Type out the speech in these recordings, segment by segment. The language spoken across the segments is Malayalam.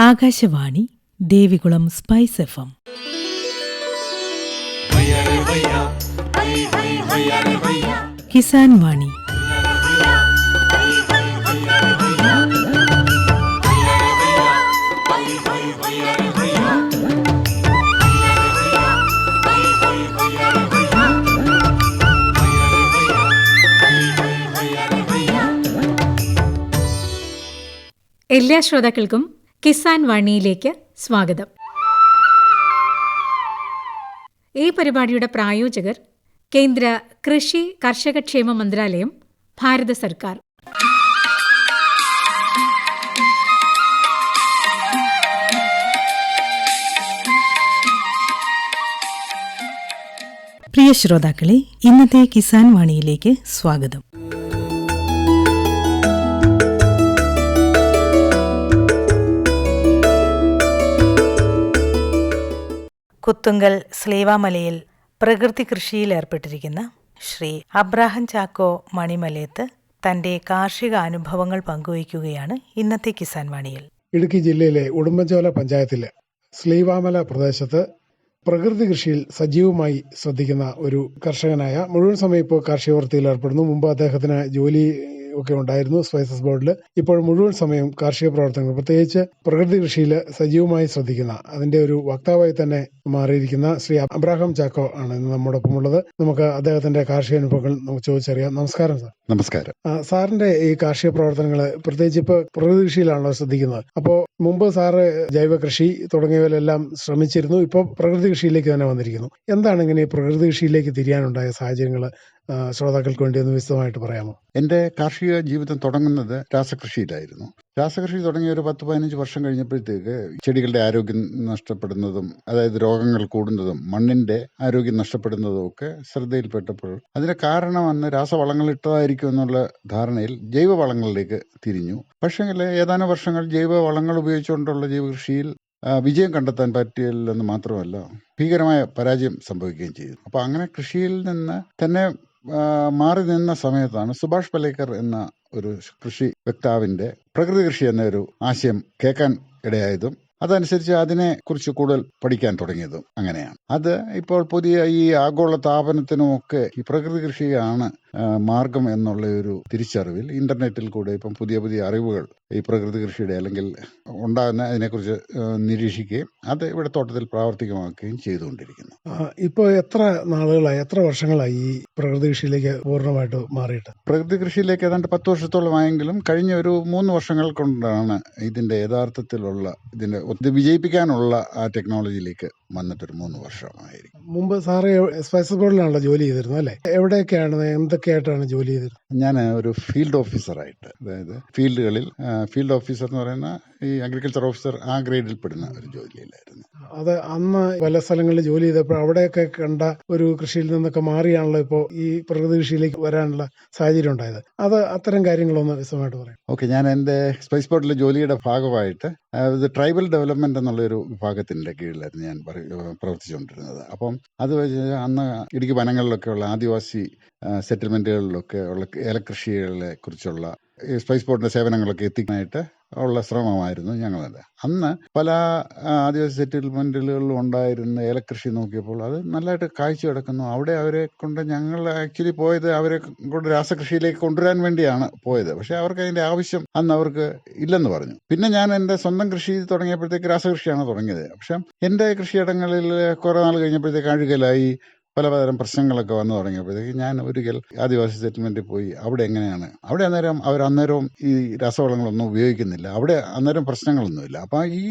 Akashvani Devikulam spice FM. കിസാൻ വാണി. എല്ലാ ശ്രോതാക്കൾക്കും കിസാൻ വാണിയിലേക്ക് സ്വാഗതം. ഈ പരിപാടിയുടെ പ്രായോജകർ കേന്ദ്ര കൃഷി കർഷകക്ഷേമ മന്ത്രാലയം, ഭാരത സർക്കാർ. പ്രിയ ശ്രോതാക്കളെ, ഇന്നത്തെ കിസാൻ വാണിയിലേക്ക് സ്വാഗതം. കുത്തുങ്കൽ സ്ലീവാമലയിൽ പ്രകൃതി കൃഷിയിൽ ഏർപ്പെട്ടിരിക്കുന്ന ശ്രീ അബ്രാഹം ചാക്കോ മണിമലയത്ത് തന്റെ കാർഷിക അനുഭവങ്ങൾ പങ്കുവയ്ക്കുകയാണ് ഇന്നത്തെ കിസാൻ വാണിയിൽ. ഇടുക്കി ജില്ലയിലെ ഉടുമ്പൻചോല പഞ്ചായത്തിലെ സ്ലീവാമല പ്രദേശത്ത് പ്രകൃതി കൃഷിയിൽ സജീവമായി ശ്രദ്ധിക്കുന്ന ഒരു കർഷകനായ മുഴുവൻ സമയം ഇപ്പോൾ കാർഷിക വൃത്തിയിൽ ഏർപ്പെടുന്നു. മുമ്പ് അദ്ദേഹത്തിന് ജോലി ഒക്കെ ഉണ്ടായിരുന്നു സ്പൈസസ് ബോർഡിൽ. ഇപ്പോൾ മുഴുവൻ സമയം കാർഷിക പ്രവർത്തനങ്ങൾ, പ്രത്യേകിച്ച് പ്രകൃതി കൃഷിയിൽ സജീവമായി ശ്രദ്ധിക്കുന്ന അതിന്റെ ഒരു വക്താവായി തന്നെ മാറിയിരിക്കുന്ന ശ്രീ അബ്രാഹം ചാക്കോ ആണ് ഇന്ന് നമ്മോടൊപ്പം ഉള്ളത്. നമുക്ക് അദ്ദേഹത്തിന്റെ കാർഷിക അനുഭവങ്ങൾ നമുക്ക് ചോദിച്ചറിയാം. നമസ്കാരം സാർ. നമസ്കാരം. സാറിന്റെ ഈ കാർഷിക പ്രവർത്തനങ്ങൾ പ്രത്യേകിച്ച് ഇപ്പൊ പ്രകൃതി കൃഷിയിലാണല്ലോ ശ്രദ്ധിക്കുന്നത്. അപ്പോൾ മുമ്പ് സാറ് ജൈവ കൃഷി തുടങ്ങിയവയിലെല്ലാം ശ്രമിച്ചിരുന്നു, ഇപ്പോൾ പ്രകൃതി കൃഷിയിലേക്ക് തന്നെ വന്നിരിക്കുന്നു. എന്താണ് ഇങ്ങനെ പ്രകൃതി കൃഷിയിലേക്ക് തിരിയാനുണ്ടായ സാഹചര്യങ്ങൾ ശ്രോതാക്കൾക്ക് വേണ്ടി ഒന്ന് വിശദമായിട്ട് പറയാമോ? എൻ്റെ കാർഷിക ജീവിതം തുടങ്ങുന്നത് രാസകൃഷിയിലായിരുന്നു. രാസകൃഷി തുടങ്ങിയ ഒരു 10-15 വർഷം കഴിഞ്ഞപ്പോഴത്തേക്ക് ചെടികളുടെ ആരോഗ്യം നഷ്ടപ്പെടുന്നതും, അതായത് രോഗങ്ങൾ കൂടുന്നതും മണ്ണിന്റെ ആരോഗ്യം നഷ്ടപ്പെടുന്നതും ഒക്കെ ശ്രദ്ധയിൽപ്പെട്ടപ്പോൾ അതിന് കാരണം അന്ന് രാസവളങ്ങൾ ഇട്ടതായിരിക്കും എന്നുള്ള ധാരണയിൽ ജൈവവളങ്ങളിലേക്ക് തിരിഞ്ഞു. പക്ഷേ ഏതാനും വർഷങ്ങൾ ജൈവവളങ്ങൾ ഉപയോഗിച്ചുകൊണ്ടുള്ള ജൈവകൃഷിയിൽ വിജയം കണ്ടെത്താൻ പറ്റിയില്ലെന്ന് മാത്രമല്ല, ഭീകരമായ പരാജയം സംഭവിക്കുകയും ചെയ്തു. അപ്പോൾ അങ്ങനെ കൃഷിയിൽ നിന്ന് തന്നെ മാറി നിന്ന സമയത്താണ് സുഭാഷ് പലേക്കർ എന്ന ഒരു കൃഷി വക്താവിന്റെ പ്രകൃതി കൃഷി എന്ന ഒരു ആശയം കേൾക്കാൻ ഇടയായതും അതനുസരിച്ച് അതിനെ കുറിച്ച് കൂടുതൽ പഠിക്കാൻ തുടങ്ങിയതും അങ്ങനെയാണ്. അത് ഇപ്പോൾ പുതിയ ഈ ആഗോള താപനത്തിനുമൊക്കെ ഈ പ്രകൃതി കൃഷിയാണ് മാർഗം എന്നുള്ള ഒരു തിരിച്ചറിവിൽ ഇന്റർനെറ്റിൽ കൂടെ ഇപ്പം പുതിയ പുതിയ അറിവുകൾ ഈ പ്രകൃതി കൃഷിയുടെ അല്ലെങ്കിൽ ഉണ്ടാകുന്ന അതിനെക്കുറിച്ച് നിരീക്ഷിക്കുകയും അത് ഇവിടെ തോട്ടത്തിൽ പ്രാവർത്തികമാക്കുകയും ചെയ്തുകൊണ്ടിരിക്കുന്നു. ഇപ്പോൾ എത്ര നാളുകളായി, എത്ര വർഷങ്ങളായി ഈ പ്രകൃതി കൃഷിയിലേക്ക് പൂർണ്ണമായിട്ട് മാറിയിട്ട്? പ്രകൃതി കൃഷിയിലേക്ക് ഏതാണ്ട് 10 വർഷത്തോളമായെങ്കിലും കഴിഞ്ഞ ഒരു 3 വർഷങ്ങൾ കൊണ്ടാണ് ഇതിന്റെ യഥാർത്ഥത്തിലുള്ള ഇത് വിജയിപ്പിക്കാനുള്ള ആ ടെക്നോളജിയിലേക്ക് വന്നിട്ടൊരു 3 വർഷമായിരിക്കും. മുമ്പ് സാറ് സ്പൈസസ് ബോർഡിലാണല്ലോ ജോലി ചെയ്തിരുന്നത് അല്ലേ? എവിടെയൊക്കെയാണ്, എന്തൊക്കെയായിട്ടാണ് ജോലി ചെയ്തിരുന്നത്? ഞാൻ ഒരു ഫീൽഡ് ഓഫീസറായിട്ട്, അതായത് ഫീൽഡുകളിൽ ഫീൽഡ് ഓഫീസർ എന്ന് പറയുന്ന ഈ അഗ്രികൾച്ചർ ഓഫീസർ ആ ഗ്രേഡിൽ പെടുന്ന ഒരു ജോലിയിലായിരുന്നു. അത് അന്ന് പല സ്ഥലങ്ങളിൽ ജോലി ചെയ്തപ്പോൾ അവിടെയൊക്കെ കണ്ട ഒരു കൃഷിയിൽ നിന്നൊക്കെ മാറിയാണല്ലോ ഇപ്പോൾ ഈ പ്രകൃതി കൃഷിയിലേക്ക് വരാനുള്ള സാഹചര്യം ഉണ്ടായത്. അത് അത്തരം കാര്യങ്ങളൊന്ന് വിശദമായിട്ട് പറയാം. ഓക്കെ, ഞാൻ എൻ്റെ സ്പൈസ് ബോർഡിലെ ജോലിയുടെ ഭാഗമായിട്ട് ട്രൈബൽ ഡെവലപ്മെന്റ് എന്നുള്ളൊരു വിഭാഗത്തിന്റെ കീഴിലായിരുന്നു ഞാൻ പ്രവർത്തിച്ചുകൊണ്ടിരുന്നത്. അപ്പം അത് വെച്ച് അന്ന് ഇടുക്കി വനങ്ങളിലൊക്കെ ഉള്ള ആദിവാസി സെറ്റിൽമെന്റുകളിലൊക്കെ ഉള്ള ഏലകൃഷികളെ കുറിച്ചുള്ള സ്പൈസ് ബോർഡിന്റെ സേവനങ്ങളൊക്കെ എത്തിക്കാനായിട്ട് ഉള്ള ശ്രമമായിരുന്നു ഞങ്ങളുടെ. അന്ന് പല ആദിവാസി സെറ്റിൽമെന്റുകളിലും ഉണ്ടായിരുന്ന ഏലകൃഷി നോക്കിയപ്പോൾ അത് നല്ലതായിട്ട് കാഴ്ച കിടക്കുന്നു. അവിടെ അവരെ കൊണ്ട് ഞങ്ങൾ ആക്ച്വലി പോയത് അവരെ കൊണ്ട് രാസകൃഷിയിലേക്ക് കൊണ്ടുവരാൻ വേണ്ടിയാണ് പോയത്. പക്ഷെ അവർക്ക് അതിന്റെ ആവശ്യം അന്ന് അവർക്ക് ഇല്ലെന്ന് പറഞ്ഞു. പിന്നെ ഞാൻ എൻ്റെ സ്വന്തം കൃഷി തുടങ്ങിയപ്പോഴത്തേക്ക് രാസകൃഷിയാണ് തുടങ്ങിയത്. പക്ഷെ എൻ്റെ കൃഷിയിടങ്ങളിൽ കുറെ നാൾ കഴിഞ്ഞപ്പോഴത്തേക്ക് അഴുകലായി പലതരം പ്രശ്നങ്ങളൊക്കെ വന്നു തുടങ്ങിയപ്പോഴത്തേക്ക് ഞാൻ ഒരിക്കൽ ആദിവാസി സെറ്റിൽമെന്റിൽ പോയി. അവിടെ എങ്ങനെയാണ്, അവിടെ അന്നേരവും ഈ രാസവളങ്ങളൊന്നും ഉപയോഗിക്കുന്നില്ല, അവിടെ അന്നേരം പ്രശ്നങ്ങളൊന്നുമില്ല. അപ്പൊ ഈ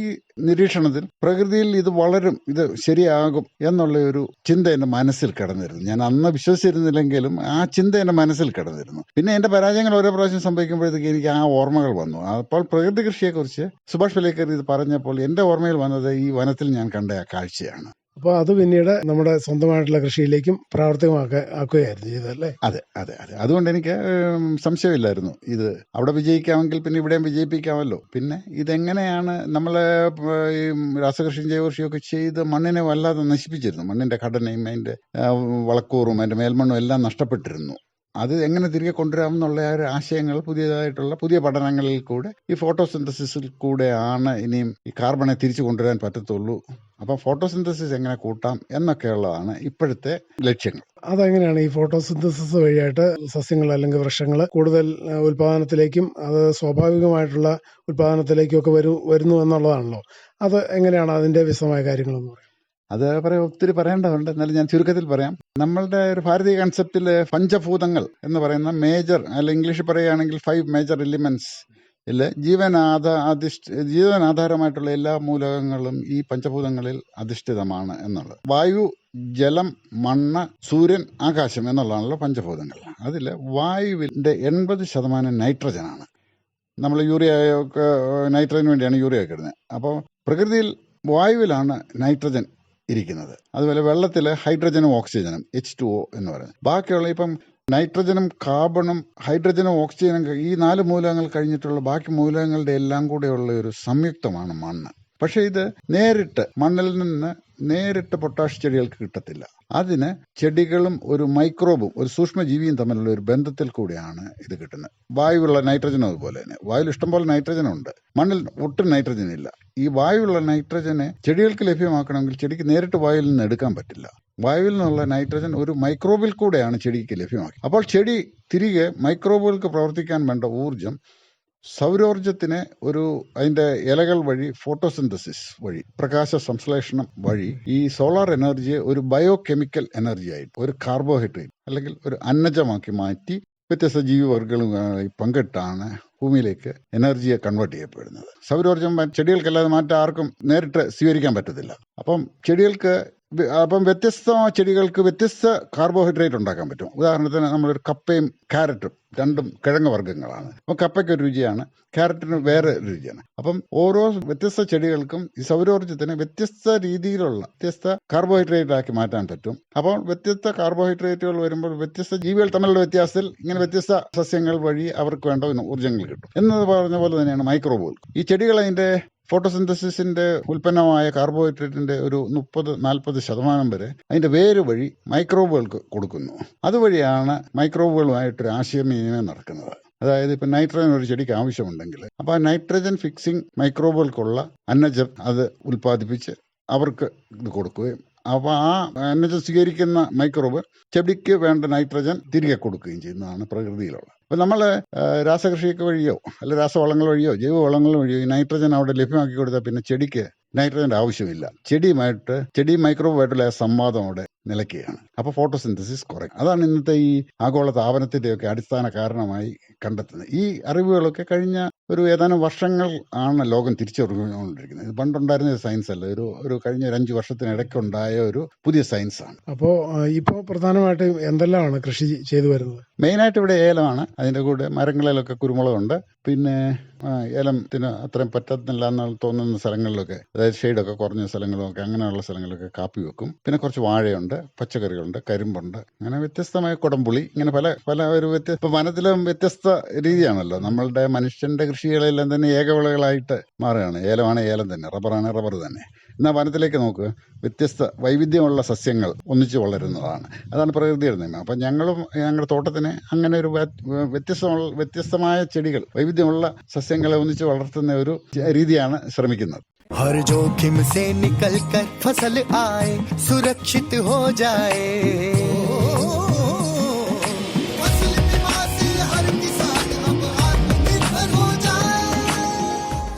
നിരീക്ഷണത്തിൽ പ്രകൃതിയിൽ ഇത് വളരും, ഇത് ശരിയാകും എന്നുള്ള ഒരു ചിന്ത എൻ്റെ മനസ്സിൽ കിടന്നിരുന്നു. ഞാൻ അന്ന് വിശ്വസിച്ചിരുന്നില്ലെങ്കിലും ആ ചിന്ത എൻ്റെ മനസ്സിൽ കിടന്നിരുന്നു. പിന്നെ എൻ്റെ പരാജയങ്ങൾ ഓരോ പ്രാവശ്യം സംഭവിക്കുമ്പോഴത്തേക്ക് എനിക്ക് ആ ഓർമ്മകൾ വന്നു. അപ്പോൾ പ്രകൃതി കൃഷിയെക്കുറിച്ച് സുഭാഷ് പലേക്കർ ഇത് പറഞ്ഞപ്പോൾ എൻ്റെ ഓർമ്മയിൽ വന്നത് ഈ വനത്തിൽ ഞാൻ കണ്ട ആ കാഴ്ചയാണ്. അപ്പോൾ അത് പിന്നീട് നമ്മുടെ സ്വന്തമായിട്ടുള്ള കൃഷിയിലേക്കും പ്രാവർത്തികമാക്കുകയായിരുന്നു ചെയ്തല്ലേ? അതെ അതെ അതെ. അതുകൊണ്ട് എനിക്ക് സംശയമില്ലായിരുന്നു, ഇത് അവിടെ വിജയിക്കാമെങ്കിൽ പിന്നെ ഇവിടെയും വിജയിപ്പിക്കാമല്ലോ. പിന്നെ ഇതെങ്ങനെയാണ് നമ്മളെ ഈ രാസകൃഷിയും ജൈവകൃഷിയും ഒക്കെ ചെയ്ത് മണ്ണിനെ വല്ലാതെ നശിപ്പിച്ചിരുന്നു. മണ്ണിന്റെ ഘടനയും അതിന്റെ വളക്കൂറും അതിന്റെ മേൽമണ്ണും എല്ലാം നഷ്ടപ്പെട്ടിരുന്നു. അത് എങ്ങനെ തിരികെ കൊണ്ടുവരാമെന്നുള്ള ആ ഒരു ആശയങ്ങൾ പുതിയ പഠനങ്ങളിൽ കൂടെ ഈ ഫോട്ടോസിന്തസിസിൽ കൂടെയാണ് ഇനിയും ഈ കാർബണെ തിരിച്ചു കൊണ്ടുവരാൻ പറ്റത്തുള്ളൂ. അപ്പം ഫോട്ടോസിന്തസിസ് എങ്ങനെ കൂട്ടാം എന്നൊക്കെയുള്ളതാണ് ഇപ്പോഴത്തെ ലക്ഷ്യങ്ങൾ. അതെങ്ങനെയാണ് ഈ ഫോട്ടോസിന്തസിസ് വഴിയായിട്ട് സസ്യങ്ങൾ അല്ലെങ്കിൽ വൃക്ഷങ്ങൾ കൂടുതൽ ഉൽപാദനത്തിലേക്കും അത് സ്വാഭാവികമായിട്ടുള്ള ഉൽപാദനത്തിലേക്കും ഒക്കെ വരുന്നു എന്നുള്ളതാണല്ലോ. അത് എങ്ങനെയാണ് അതിന്റെ വിശദമായ കാര്യങ്ങളെന്ന് പറയാം? അത് ഒത്തിരി പറയേണ്ടതുണ്ട്, എന്നാലും ഞാൻ ചുരുക്കത്തിൽ പറയാം. നമ്മളുടെ ഒരു ഭാരതീയ കൺസെപ്റ്റിൽ പഞ്ചഭൂതങ്ങൾ എന്ന് പറയുന്ന മേജർ, അല്ല ഇംഗ്ലീഷിൽ പറയുകയാണെങ്കിൽ 5 മേജർ എലിമെന്റ്സ് ജീവനാധാരമായിട്ടുള്ള എല്ലാ മൂലകങ്ങളും ഈ പഞ്ചഭൂതങ്ങളിൽ അധിഷ്ഠിതമാണ് എന്നുള്ളത്. വായു, ജലം, മണ്ണ്, സൂര്യൻ, ആകാശം എന്നുള്ളതാണല്ലോ പഞ്ചഭൂതങ്ങൾ. അതിൽ വായുവിൻ്റെ 80% നൈട്രജനാണ്. നമ്മൾ നൈട്രജന് വേണ്ടിയാണ് യൂറിയ ഒക്കെ ഇടുന്നത്. അപ്പോൾ പ്രകൃതിയിൽ വായുവിലാണ് നൈട്രജൻ ഇരിക്കുന്നത്. അതുപോലെ വെള്ളത്തിൽ ഹൈഡ്രജനും ഓക്സിജനും H2O എന്ന് പറയുന്നത്. ബാക്കിയുള്ള ഇപ്പം നൈട്രജനും കാർബണും ഹൈഡ്രജനും ഓക്സിജനും ഈ 4 മൂലകങ്ങൾ കഴിഞ്ഞിട്ടുള്ള ബാക്കി മൂലകങ്ങളുടെ എല്ലാം കൂടെയുള്ള ഒരു സംയുക്തമാണ് മണ്ണ്. പക്ഷെ ഇത് മണ്ണിൽ നിന്ന് നേരിട്ട് പൊട്ടാഷ് ചെടികൾക്ക് കിട്ടത്തില്ല. അതിന് ചെടികളും ഒരു മൈക്രോബും ഒരു സൂക്ഷ്മജീവിയും തമ്മിലുള്ള ഒരു ബന്ധത്തിൽ കൂടിയാണ് ഇത് കിട്ടുന്നത്. വായുവുള്ള നൈട്രജനും അതുപോലെ തന്നെ. വായുവിൽ ഇഷ്ടംപോലെ നൈട്രജനുണ്ട്, മണ്ണിൽ ഒട്ടും നൈട്രജൻ ഇല്ല. ഈ വായുവുള്ള നൈട്രജനെ ചെടികൾക്ക് ലഭ്യമാക്കണമെങ്കിൽ ചെടിക്ക് നേരിട്ട് വായുവിൽ നിന്ന് എടുക്കാൻ പറ്റില്ല. വായുവിൽ നിന്നുള്ള നൈട്രജൻ ഒരു മൈക്രോബിൽ കൂടെയാണ് ചെടിക്ക് ലഭ്യമാക്കി. അപ്പോൾ ചെടി തിരികെ മൈക്രോബുകൾക്ക് പ്രവർത്തിക്കാൻ വേണ്ട ഊർജം സൗരോർജത്തിന് അതിൻ്റെ ഇലകൾ വഴി ഫോട്ടോസിന്തസിസ് വഴി പ്രകാശ സംശ്ലേഷണം വഴി ഈ സോളാർ എനർജിയെ ഒരു ബയോ കെമിക്കൽ എനർജി ആയിട്ട് ഒരു കാർബോഹൈഡ്രേറ്റ് അല്ലെങ്കിൽ ഒരു അന്നജമാക്കി മാറ്റി വ്യത്യസ്ത ജീവിവർഗങ്ങളുമായി പങ്കിട്ടാണ് ഭൂമിയിലേക്ക് എനർജിയെ കൺവേർട്ട് ചെയ്യപ്പെടുന്നത്. സൗരോർജം ചെടികൾക്കല്ലാതെ ആർക്കും നേരിട്ട് സ്വീകരിക്കാൻ പറ്റത്തില്ല. അപ്പം വ്യത്യസ്ത ചെടികൾക്ക് വ്യത്യസ്ത കാർബോഹൈഡ്രേറ്റ് ഉണ്ടാക്കാൻ പറ്റും. ഉദാഹരണത്തിന് നമ്മളൊരു കപ്പയും ക്യാരറ്റും രണ്ടും കിഴങ്ങ് വർഗ്ഗങ്ങളാണ്. അപ്പം കപ്പയ്ക്ക് ഒരു രുചിയാണ്, ക്യാരറ്റിന് വേറെ രുചിയാണ്. അപ്പം ഓരോ വ്യത്യസ്ത ചെടികൾക്കും ഈ സൗരോർജ്ജത്തിന് വ്യത്യസ്ത രീതിയിലുള്ള വ്യത്യസ്ത കാർബോഹൈഡ്രേറ്റ് ആക്കി മാറ്റാൻ പറ്റും. അപ്പോൾ വ്യത്യസ്ത കാർബോഹൈഡ്രേറ്റുകൾ വരുമ്പോൾ വ്യത്യസ്ത ജീവികൾ തമ്മിലുള്ള വ്യത്യാസത്തിൽ ഇങ്ങനെ വ്യത്യസ്ത സസ്യങ്ങൾ വഴി അവർക്ക് വേണ്ട ഊർജ്ജങ്ങൾ കിട്ടും. എന്നത് പറഞ്ഞ പോലെ തന്നെയാണ് മൈക്രോബുകൾ. ഈ ചെടികൾ അതിൻ്റെ ഫോട്ടോസിന്തസിസിന്റെ ഉൽപ്പന്നമായ കാർബോഹൈഡ്രേറ്റിന്റെ ഒരു 30-40% വരെ അതിന്റെ വേര് വഴി മൈക്രോബുകൾക്ക് കൊടുക്കുന്നു. അതുവഴിയാണ് മൈക്രോബുകളുമായിട്ടൊരു ആശയവിനിമയം നടക്കുന്നത്. അതായത് ഇപ്പം നൈട്രജൻ ഒരു ചെടിക്ക് ആവശ്യമുണ്ടെങ്കിൽ അപ്പോൾ ആ നൈട്രജൻ ഫിക്സിംഗ് മൈക്രോബുകൾക്കുള്ള അന്നജം അത് ഉൽപ്പാദിപ്പിച്ച് അവർക്ക് ഇത് കൊടുക്കുകയും അപ്പോൾ ആ അന്നജം സ്വീകരിക്കുന്ന മൈക്രോബ് ചെടിക്ക് വേണ്ട നൈട്രജൻ തിരികെ കൊടുക്കുകയും ചെയ്യുന്നതാണ് പ്രകൃതിയിലുള്ള. അപ്പം നമ്മൾ രാസകൃഷിയൊക്കെ വഴിയോ അല്ല രാസവളങ്ങൾ വഴിയോ ജൈവവളങ്ങൾ വഴിയോ ഈ നൈട്രജൻ അവിടെ ലഭ്യമാക്കി കൊടുത്താൽ പിന്നെ ചെടിക്ക് നൈട്രജൻ്റെ ആവശ്യമില്ല. ചെടി മൈക്രോബുമായിട്ടുള്ള സംവാദം അവിടെ നിലയ്ക്കുകയാണ്. അപ്പോൾ ഫോട്ടോസിന്തസിസ് കുറയും. അതാണ് ഇന്നത്തെ ഈ ആഗോള താപനത്തിൻ്റെയൊക്കെ അടിസ്ഥാന കാരണമായി കണ്ടെത്തുന്നത്. ഈ അറിവുകളൊക്കെ കഴിഞ്ഞ ഒരു ഏതാനും വർഷങ്ങൾ ആണ് ലോകം തിരിച്ചറിഞ്ഞുകൊണ്ടിരിക്കുന്നത്. ഇത് പണ്ടുണ്ടായിരുന്ന ഒരു സയൻസ് അല്ല, ഒരു കഴിഞ്ഞ 5 വർഷത്തിനിടയ്ക്കുണ്ടായ ഒരു പുതിയ സയൻസാണ്. അപ്പോൾ ഇപ്പോൾ പ്രധാനമായിട്ടും എന്തെല്ലാമാണ് കൃഷി ചെയ്തു വരുന്നത്? മെയിനായിട്ട് ഇവിടെ ഏലമാണ്. അതിൻ്റെ കൂടെ മരങ്ങളിലൊക്കെ കുരുമുളകുണ്ട്. പിന്നെ ഏലത്തിന് അത്രയും പറ്റത്തില്ല എന്ന് തോന്നുന്ന സ്ഥലങ്ങളിലൊക്കെ, അതായത് ഷെയ്ഡൊക്കെ കുറഞ്ഞ സ്ഥലങ്ങളിലൊക്കെ അങ്ങനെയുള്ള സ്ഥലങ്ങളിലൊക്കെ കാപ്പി വെക്കും. പിന്നെ കുറച്ച് വാഴയുണ്ട്, പച്ചക്കറികളുണ്ട്, കരിമ്പുണ്ട്, അങ്ങനെ വ്യത്യസ്തമായ കുടംപുളി, ഇങ്ങനെ പല ഒരു ഇപ്പം വനത്തിലും വ്യത്യസ്ത രീതിയാണല്ലോ. നമ്മളുടെ മനുഷ്യന്റെ കൃഷികളെല്ലാം തന്നെ ഏകവിളകളായിട്ട് മാറുകയാണ്. ഏലമാണ് ഏലം തന്നെ, റബ്ബറാണ് റബ്ബർ തന്നെ. എന്നാൽ വനത്തിലേക്ക് നോക്കുക, വ്യത്യസ്ത വൈവിധ്യമുള്ള സസ്യങ്ങൾ ഒന്നിച്ച് വളരുന്നതാണ്. അതാണ് പ്രകൃതിയുടെ നിയമം. അപ്പം ഞങ്ങളുടെ തോട്ടത്തിന് അങ്ങനെ ഒരു വ്യത്യസ്തമായ ചെടികൾ, വൈവിധ്യമുള്ള സസ്യങ്ങളെ ഒന്നിച്ച് വളർത്തുന്ന ഒരു രീതിയാണ് ശ്രമിക്കുന്നത്. हर जोखिम से निकल कर फसल आए, सुरक्षित हो जाए, फसल बीमा से हर किसान अब आत्मनिर्भर हो जाए।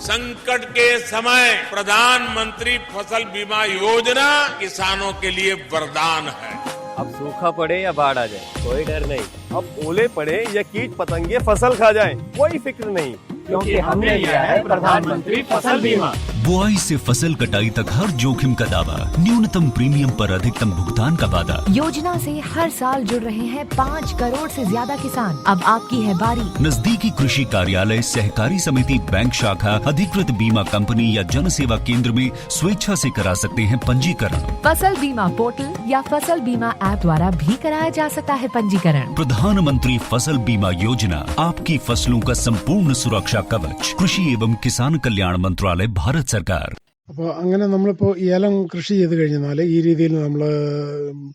संकट के समय प्रधानमंत्री फसल बीमा योजना किसानों के लिए वरदान है। अब सूखा पड़े या बाढ़ आ जाए कोई डर नहीं, अब ओले पड़े या कीट पतंगे फसल खा जाए कोई फिक्र नहीं, क्योंकि हमने लिया है प्रधानमंत्री फसल बीमा। बुआई से फसल कटाई तक हर जोखिम का दावा, न्यूनतम प्रीमियम पर अधिकतम भुगतान का वादा। योजना से हर साल जुड़ रहे हैं 5 करोड़ से ज्यादा किसान। अब आपकी है बारी। नजदीकी कृषि कार्यालय, सहकारी समिति, बैंक शाखा, अधिकृत बीमा कंपनी या जन सेवा केंद्र में स्वेच्छा से करा सकते हैं पंजीकरण। फसल बीमा पोर्टल या फसल बीमा ऐप द्वारा भी कराया जा सकता है पंजीकरण। प्रधानमंत्री फसल बीमा योजना, आपकी फसलों का संपूर्ण सुरक्षा कवच। कृषि एवं किसान कल्याण मंत्रालय, भारत सरकार। അപ്പോൾ അങ്ങനെ നമ്മളിപ്പോൾ ഏലം കൃഷി ചെയ്ത് കഴിഞ്ഞാൽ ഈ രീതിയിൽ നമ്മൾ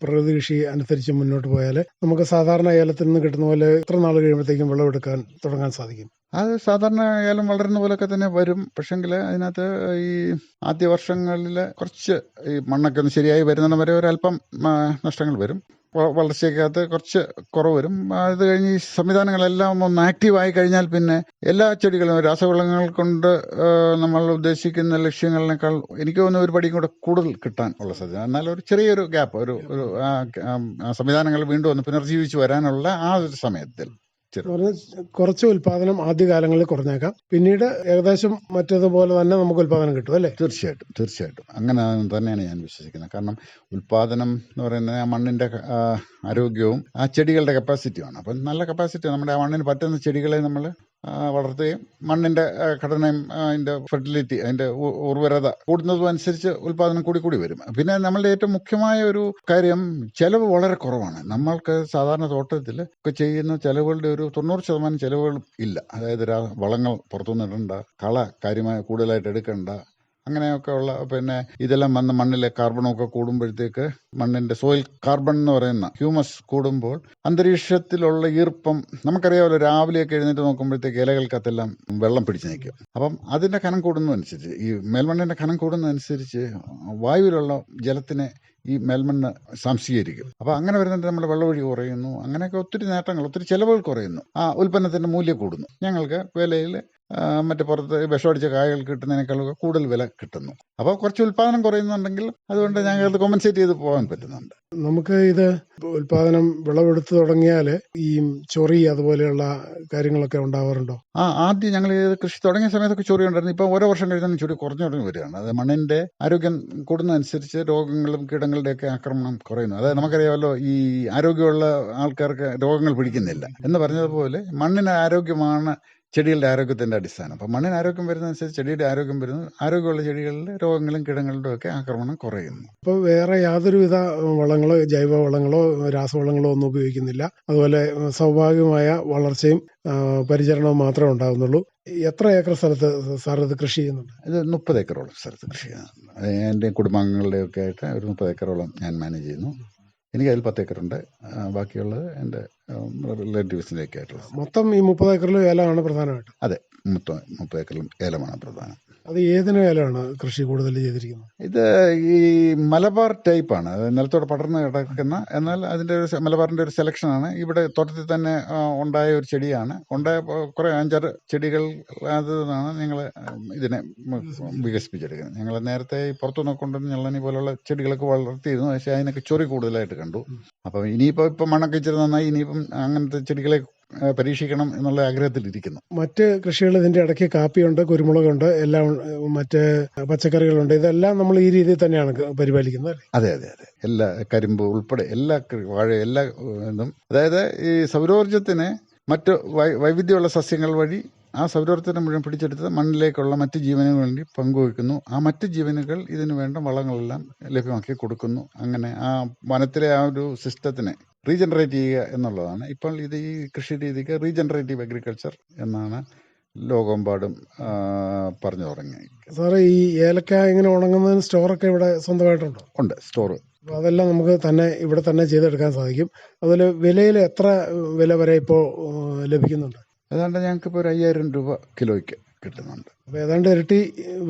പ്രകൃതി കൃഷി അനുസരിച്ച് മുന്നോട്ട് പോയാൽ നമുക്ക് സാധാരണ ഏലത്തിൽ നിന്ന് കിട്ടുന്ന പോലെ എത്ര നാൾ കഴിയുമ്പോഴത്തേക്കും വിളവെടുക്കാൻ തുടങ്ങാൻ സാധിക്കും? അത് സാധാരണ ഏലം വളരുന്ന പോലൊക്കെ തന്നെ വരും. പക്ഷെങ്കിൽ അതിനകത്ത് ഈ ആദ്യ വർഷങ്ങളിൽ കുറച്ച് ഈ മണ്ണൊക്കെ ഒന്ന് ശരിയായി വരുന്നിടം വരെ ഒരല്പം നഷ്ടങ്ങൾ വരും. വളർച്ചയ്ക്കകത്ത് കുറച്ച് കുറവ് വരും. അത് കഴിഞ്ഞ് ഈ സംവിധാനങ്ങളെല്ലാം ഒന്ന് ആക്റ്റീവായി കഴിഞ്ഞാൽ പിന്നെ എല്ലാ ചെടികളും രാസവളങ്ങൾ കൊണ്ട് നമ്മൾ ഉദ്ദേശിക്കുന്ന ലക്ഷ്യങ്ങളിനേക്കാൾ എനിക്ക് തോന്നുന്നു ഒരു പടിയും കൂടെ കൂടുതൽ കിട്ടാൻ ഉള്ള സാധ്യത. എന്നാൽ ഒരു ചെറിയൊരു ഗ്യാപ്പ്, ഒരു സംവിധാനങ്ങൾ വീണ്ടും ഒന്ന് പുനർജീവിച്ച് വരാനുള്ള ആ ഒരു സമയത്തിൽ കുറച്ച് ഉൽപാദനം ആദ്യകാലങ്ങളിൽ കുറഞ്ഞേക്കാം, പിന്നീട് ഏകദേശം മറ്റേതുപോലെ തന്നെ നമുക്ക് ഉൽപാദനം കിട്ടും അല്ലേ? തീർച്ചയായിട്ടും അങ്ങനെ തന്നെയാണ് ഞാൻ വിശ്വസിക്കുന്നത്. കാരണം ഉൽപാദനം എന്ന് പറയുന്നത് ആ മണ്ണിന്റെ ആരോഗ്യവും ആ ചെടികളുടെ കപ്പാസിറ്റിയുമാണ്. അപ്പം നല്ല കപ്പാസിറ്റി നമ്മുടെ ആ മണ്ണിന് പറ്റുന്ന ചെടികളെ നമ്മൾ വളർത്തുകയും മണ്ണിന്റെ ഘടനയും അതിന്റെ ഫെർട്ടിലിറ്റി, അതിന്റെ ഉർവരത കൂടുന്നതും അനുസരിച്ച് ഉൽപാദനം കൂടി വരും. പിന്നെ നമ്മളുടെ ഏറ്റവും മുഖ്യമായ ഒരു കാര്യം, ചെലവ് വളരെ കുറവാണ്. നമ്മൾക്ക് സാധാരണ തോട്ടത്തിൽ ഒക്കെ ചെയ്യുന്ന ചെലവുകളുടെ ഒരു 90% ചെലവുകളും ഇല്ല. അതായത് വളങ്ങൾ പുറത്തുനിന്ന് ഇടണ്ട, കള കാര്യമായ കൂടുതലായിട്ട് എടുക്കണ്ട, അങ്ങനെയൊക്കെ ഉള്ള പിന്നെ ഇതെല്ലാം വന്ന് മണ്ണിലെ കാർബണൊക്കെ കൂടുമ്പോഴത്തേക്ക് മണ്ണിന്റെ സോയിൽ കാർബൺ എന്ന് പറയുന്ന ഹ്യൂമസ് കൂടുമ്പോൾ അന്തരീക്ഷത്തിലുള്ള ഈർപ്പം നമുക്കറിയാമല്ലോ. രാവിലെയൊക്കെ എഴുന്നേറ്റ് നോക്കുമ്പോഴത്തേക്ക് ഇലകൾക്കകത്തെല്ലാം വെള്ളം പിടിച്ച് നിൽക്കും. അപ്പം അതിന്റെ കനം കൂടുന്നതനുസരിച്ച്, ഈ മേൽമണ്ണിന്റെ കനം കൂടുന്നതനുസരിച്ച് വായുവിലുള്ള ജലത്തിനെ ഈ മേൽമണ്ണ് സംശീകരിക്കും. അപ്പോൾ അങ്ങനെ വരുന്നുണ്ട് നമ്മുടെ വെള്ളമൊഴി കുറയുന്നു. അങ്ങനെയൊക്കെ ഒത്തിരി നേട്ടങ്ങൾ, ഒത്തിരി ചെലവുകൾ കുറയുന്നു. ആ ഉൽപ്പന്നത്തിന്റെ മൂല്യം കൂടുന്നു. ഞങ്ങൾക്ക് വിലയിൽ മറ്റു പുറത്ത് വിഷമടിച്ച കായകൾ കിട്ടുന്നതിനേക്കാളൊക്കെ കൂടുതൽ വില കിട്ടുന്നു. അപ്പോൾ കുറച്ച് ഉൽപ്പാദനം കുറയുന്നുണ്ടെങ്കിൽ അതുകൊണ്ട് ഞങ്ങൾക്ക് കോമ്പൻസേറ്റ് ചെയ്ത് പോകാൻ പറ്റുന്നുണ്ട്. നമുക്ക് ഇത് ഉൽപാദനം വിളവെടുത്ത് തുടങ്ങിയാൽ ഈ ചൊറി അതുപോലെയുള്ള കാര്യങ്ങളൊക്കെ ഉണ്ടാവാറുണ്ടോ? ആദ്യം ഞങ്ങൾ കൃഷി തുടങ്ങിയ സമയത്തൊക്കെ ചൊറി ഉണ്ടായിരുന്നു. ഇപ്പോൾ ഓരോ വർഷം കഴിഞ്ഞാലും ചൊറി കുറഞ്ഞു വരികയാണ്. അത് മണ്ണിന്റെ ആരോഗ്യം കൂടുന്നതനുസരിച്ച് രോഗങ്ങളും കീടങ്ങളുടെയൊക്കെ ആക്രമണം കുറയുന്നു. അതായത് നമുക്കറിയാമല്ലോ, ഈ ആരോഗ്യമുള്ള ആൾക്കാർക്ക് രോഗങ്ങൾ പിടിക്കുന്നില്ല എന്ന് പറഞ്ഞതുപോലെ മണ്ണിന് ആരോഗ്യമാണ് ചെടികളുടെ ആരോഗ്യത്തിന്റെ അടിസ്ഥാനം. അപ്പം മണ്ണിന് ആരോഗ്യം വരുന്നതനുസരിച്ച് ചെടിയുടെ ആരോഗ്യം വരുന്നു. ആരോഗ്യമുള്ള ചെടികളിൽ രോഗങ്ങളും കീടങ്ങളുടെ ഒക്കെ ആക്രമണം കുറയുന്നു. അപ്പോൾ വേറെ യാതൊരുവിധ വളങ്ങളോ ജൈവ വളങ്ങളോ രാസവളങ്ങളോ ഒന്നും ഉപയോഗിക്കുന്നില്ല. അതുപോലെ സ്വാഭാവികമായ വളർച്ചയും പരിചരണവും മാത്രമേ ഉണ്ടാകുന്നുള്ളൂ. എത്ര ഏക്കർ സ്ഥലത്ത് സാർ ഇത് കൃഷി ചെയ്യുന്നുണ്ട്? ഇത് 30 ഏക്കറോളം സ്ഥലത്ത് കൃഷി ചെയ്യുന്നുണ്ട്. എൻ്റെ കുടുംബാംഗങ്ങളുടെയൊക്കെ ആയിട്ട് ഒരു 30 ഏക്കറോളം ഞാൻ മാനേജ് ചെയ്യുന്നു. എനിക്ക് അതിൽ 10 ഏക്കറുണ്ട്. ബാക്കിയുള്ളത് എൻ്റെ റിലേറ്റീവ്സിലേക്ക് ആയിട്ടുള്ളത്. മൊത്തം ഈ 30 ഏക്കറിലും ഏലമാണ് പ്രധാനമായിട്ട്? അതെ, 30 ഏക്കറിലും ഏലമാണ് പ്രധാനം. അത് ഏതിനും ഏലമാണ് കൃഷി കൂടുതൽ ചെയ്തിരിക്കുന്നത്? ഇത് ഈ മലബാർ ടൈപ്പാണ്. അത് നിലത്തോടെ പടർന്ന് കിടക്കുന്ന, എന്നാൽ അതിൻ്റെ ഒരു മലബാറിൻ്റെ ഒരു സെലക്ഷനാണ്. ഇവിടെ തോട്ടത്തിൽ തന്നെ ഉണ്ടായ ഒരു ചെടിയാണ്. ഉണ്ടായ കുറേ 5-6 ചെടികൾ അതാണ് ഞങ്ങൾ ഇതിനെ വികസിപ്പിച്ചെടുക്കുന്നത്. ഞങ്ങൾ നേരത്തെ പുറത്തുനിന്ന് കൊണ്ടുവന്ന് ഞെള്ളനി പോലുള്ള ചെടികളൊക്കെ വളർത്തിയിരുന്നു. പക്ഷേ അതിനൊക്കെ ചൊറി കൂടുതലായിട്ട് കണ്ടു. അപ്പം ഇപ്പം മണ്ണൊക്കെ ഇച്ചിരി നന്നായി, ഇനിയിപ്പം അങ്ങനത്തെ ചെടികളെ പരീക്ഷിക്കണം എന്നുള്ള ആഗ്രഹത്തിലിരിക്കുന്നു. മറ്റ് കൃഷികൾ ഇതിന്റെ ഇടയ്ക്ക് കാപ്പിയുണ്ട്, കുരുമുളകുണ്ട്, എല്ലാം മറ്റ് പച്ചക്കറികളുണ്ട്. ഇതെല്ലാം നമ്മൾ ഈ രീതിയിൽ തന്നെയാണ് പരിപാലിക്കുന്നത്. അതെ, എല്ലാ കരിമ്പ് ഉൾപ്പെടെ എല്ലാ വാഴ എല്ലാ ഇതും. അതായത് ഈ സൗരോർജ്ജത്തിന് മറ്റ് വൈവിധ്യമുള്ള സസ്യങ്ങൾ വഴി ആ സൗരോർജ്ജത്തിനെ മുഴുവൻ പിടിച്ചെടുത്ത് മണ്ണിലേക്കുള്ള മറ്റ് ജീവനുകൾ വേണ്ടി പങ്കുവയ്ക്കുന്നു. ആ മറ്റ് ജീവനുകൾ ഇതിന് വേണ്ട വളങ്ങളെല്ലാം ലഭ്യമാക്കി കൊടുക്കുന്നു. അങ്ങനെ ആ വനത്തിലെ ആ ഒരു സിസ്റ്റത്തിനെ റീജനറേറ്റ് ചെയ്യുക എന്നുള്ളതാണ്. ഇപ്പോൾ ഇത് ഈ കൃഷി രീതിക്ക് റീജനറേറ്റീവ് അഗ്രികൾച്ചർ എന്നാണ് ലോകമെമ്പാടും പറഞ്ഞു തുടങ്ങി. സാറേ, ഈ ഏലക്ക ഇങ്ങനെ ഉണങ്ങുന്നതിന് സ്റ്റോറൊക്കെ ഇവിടെ സ്വന്തമായിട്ടുണ്ടോ? ഉണ്ട്, സ്റ്റോർ. അപ്പോൾ അതെല്ലാം നമുക്ക് തന്നെ ഇവിടെ തന്നെ ചെയ്തെടുക്കാൻ സാധിക്കും. അതുപോലെ വിലയിൽ എത്ര വില വരെ ഇപ്പോൾ ലഭിക്കുന്നുണ്ട്? ഏതാണ്ട് ഞങ്ങൾക്ക് ഇപ്പോൾ 5000 രൂപ കിലോയ്ക്ക് കിട്ടുന്നുണ്ട്. അപ്പോൾ ഏതാണ്ട് ഇരട്ടി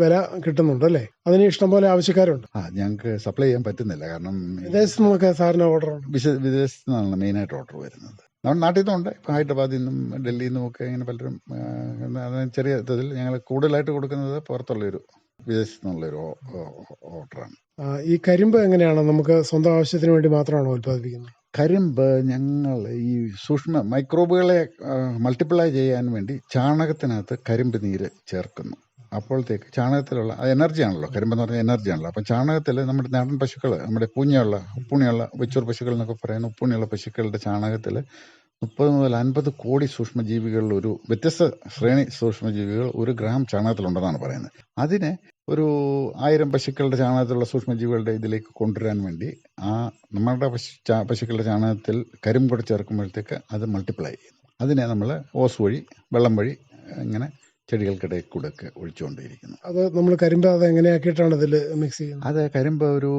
വില കിട്ടുന്നുണ്ട് അല്ലേ? അതിന് ഇഷ്ടംപോലെ ആവശ്യക്കാരുണ്ട്. ഞങ്ങൾക്ക് സപ്ലൈ ചെയ്യാൻ പറ്റുന്നില്ല. കാരണം വിദേശത്ത് നിന്നൊക്കെ സാറിന് ഓർഡർ ഉണ്ട്? വിദേശത്ത് നിന്നാണ് മെയിനായിട്ട് ഓർഡർ വരുന്നത്. നമ്മുടെ നാട്ടിൽ നിന്നുണ്ട്. ഇപ്പം ഹൈദരാബാദിൽ നിന്നും ഡൽഹിയിൽ നിന്നും ഒക്കെ ഇങ്ങനെ പലരും ചെറിയ ഇതിൽ ഞങ്ങൾ കൂടുതലായിട്ട് കൊടുക്കുന്നത് പുറത്തുള്ളൊരു വിദേശത്തു നിന്നുള്ളൊരു ഓർഡറാണ്. ഈ കരിമ്പ് എങ്ങനെയാണ്? നമുക്ക് സ്വന്തം ആവശ്യത്തിന് വേണ്ടി മാത്രമാണോ ഉൽപ്പാദിപ്പിക്കുന്നത്? കരിമ്പ് ഞങ്ങൾ ഈ സൂക്ഷ്മ മൈക്രോബുകളെ മൾട്ടിപ്ലൈ ചെയ്യാൻ വേണ്ടി ചാണകത്തിനകത്ത് കരിമ്പ് നീര് ചേർക്കുന്നു. അപ്പോഴത്തേക്ക് ചാണകത്തിലുള്ള എനർജിയാണല്ലോ, കരിമ്പെന്ന് പറഞ്ഞാൽ എനർജിയാണല്ലോ. അപ്പം ചാണകത്തിൽ നമ്മുടെ നാടൻ പശുക്കൾ, നമ്മുടെ ഉപ്പുണിയുള്ള വെച്ചൂർ പശുക്കൾ എന്നൊക്കെ പറയുന്ന ഉപ്പുണിയുള്ള പശുക്കളുടെ ചാണകത്തിൽ 30 മുതൽ 50 കോടി സൂക്ഷ്മജീവികളിൽ ഒരു വ്യത്യസ്ത ശ്രേണി സൂക്ഷ്മജീവികൾ 1 ഗ്രാം ചാണകത്തിലുണ്ടെന്നാണ് പറയുന്നത്. അതിനെ ഒരു 1000 പശുക്കളുടെ ചാണകത്തിലുള്ള സൂക്ഷ്മജീവികളുടെ ഇതിലേക്ക് കൊണ്ടുവരാൻ വേണ്ടി നമ്മളുടെ പശുക്കളുടെ ചാണകത്തിൽ കരിമ്പ് കൂടെ ചേർക്കുമ്പോഴത്തേക്ക് അത് മൾട്ടിപ്ലൈ ചെയ്യുന്നു. അതിനെ നമ്മൾ ഓസ് വഴി, വെള്ളം വഴി ഇങ്ങനെ ചെടികൾക്കിടയിൽ കൂടെ ഒക്കെ ഒഴിച്ചുകൊണ്ടിരിക്കുന്നു. അത് നമ്മൾ കരിമ്പ് അത് എങ്ങനെയാക്കിയിട്ടാണ് ഇതിൽ മിക്സ് ചെയ്യുന്നത്? അത് കരിമ്പ് ഒരു